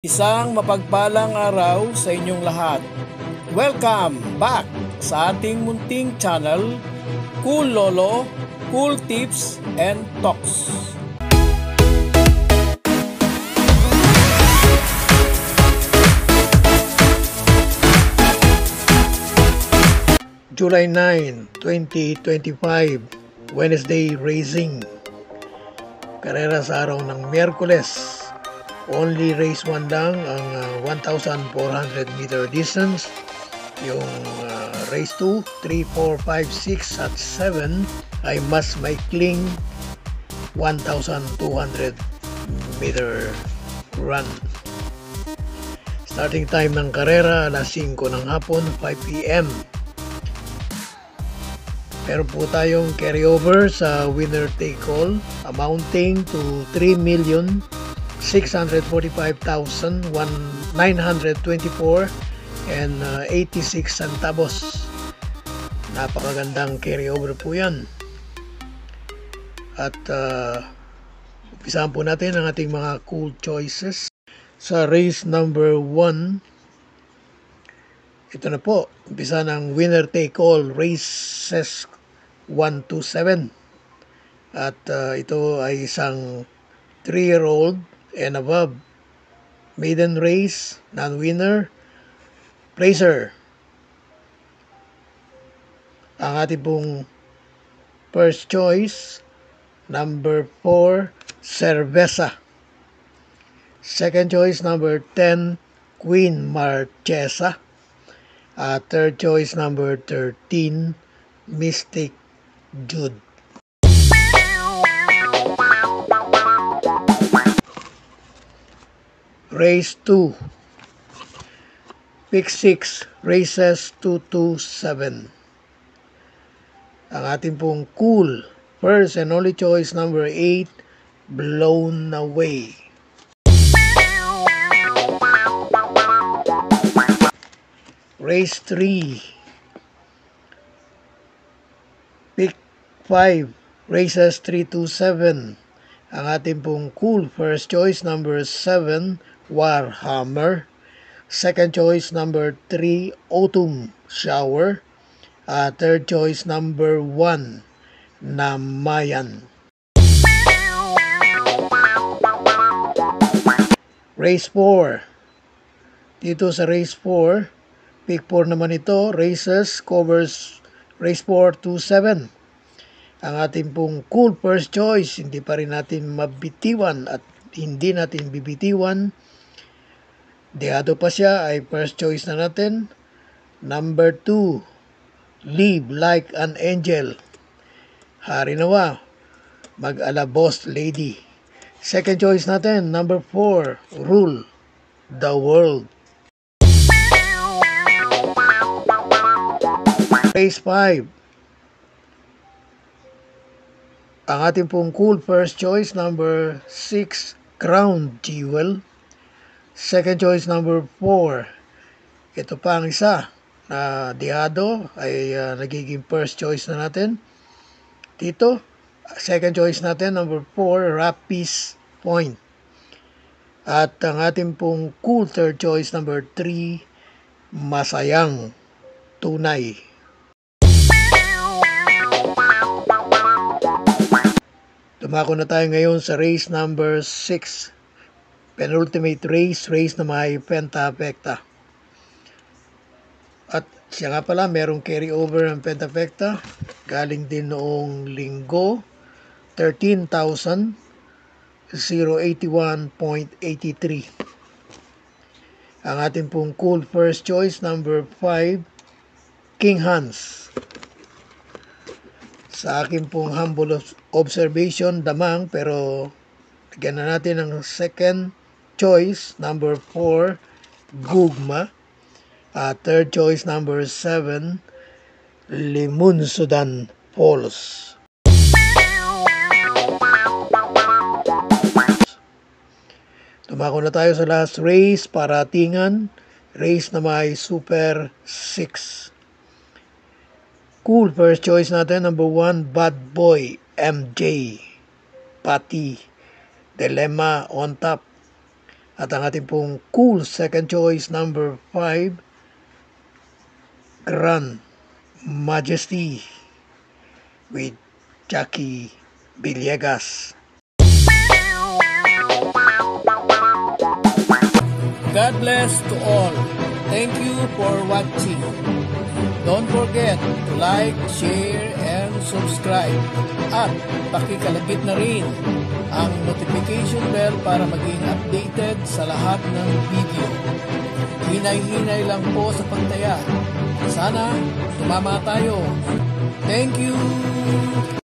Isang mapagpalang araw sa inyong lahat. Welcome back sa ating munting channel, Cool Lolo, Cool Tips and Talks. July 9, 2025, Wednesday Racing. Karera sa araw ng Miyerkules. Only race 1 lang ang 1,400 meter distance. Yung race 2, 3, 4, 5, 6 at 7 ay mas maikling 1,200 meter run. Starting time ng karera alas 5 ng hapon, 5 p.m. Meron po tayong carryover sa winner take all amounting to 3,645,924 and 86 centavos. Napakagandang carryover po yan. At umpisahan po natin ang ating mga cool choices. Sa race number 1, ito na po, umpisa ng winner take all races 1 to 7. At ito ay isang 3-year-old and above. Maiden race, non-winner, placer. Ang ating pong first choice, number 4, Cerveza. Second choice, number 10, Queen Marchesa. Third choice, number 13, Mystic Jude. Race 2, pick 6, races 2 to 7. Ang ating pong cool first and only choice, number 8, Blown Away. Race 3, pick 5, races 3 to 7. Ang ating pong cool first choice, number 7, Warhammer. Second choice, number 3, Autumn Shower. Third choice, number 1, Namayan. Race 4. Dito sa race 4, pick 4 naman ito, races covers race 4 to 7. Ang ating pong cool first choice, hindi pa rin natin mabitiwan at hindi natin bibitiwan. Dehado pa siya, ay first choice na natin. Number 2, Live Like an Angel. Hari nawa, mag-ala Boss Lady. Second choice natin, number 4, Rule the World. Race 5. Ang ating pong cool first choice, number 6, Crown Jewel. Second choice, number 4. Ito pa ang isa na dehado ay nagiging first choice na natin. Dito, second choice natin, number 4, Rapis Point. At ang ating pong cool third choice, number 3, Masayang Tunay. Dumako na tayo ngayon sa race number 6. Penultimate race, race na may Pentafecta. At siya nga pala, merong carryover ng Pentafecta. Galing din noong linggo, 13,081.83. Ang ating pong cool first choice, number 5, King Hans. Sa akin pong humble observation, damang, pero bigyan na natin ang second choice, number 4, Gugma. Third choice, number 7, Limunsudan Falls. Tumako na tayo sa last race, paratingan. Race na may Super 6. Cool first choice natin, number 1, Bad Boy MJ. Pati Dilemma on top. At ang ating pong cool second choice, number 5, Grand Majesty with Jackie Villegas. God bless to all. Thank you for watching. Don't forget to like, share, and subscribe. At pakikalagit na rin ang notification bell para maging updated sa lahat ng video. Hinay-hinay lang po sa pagtaya. Sana tumama tayo. Thank you!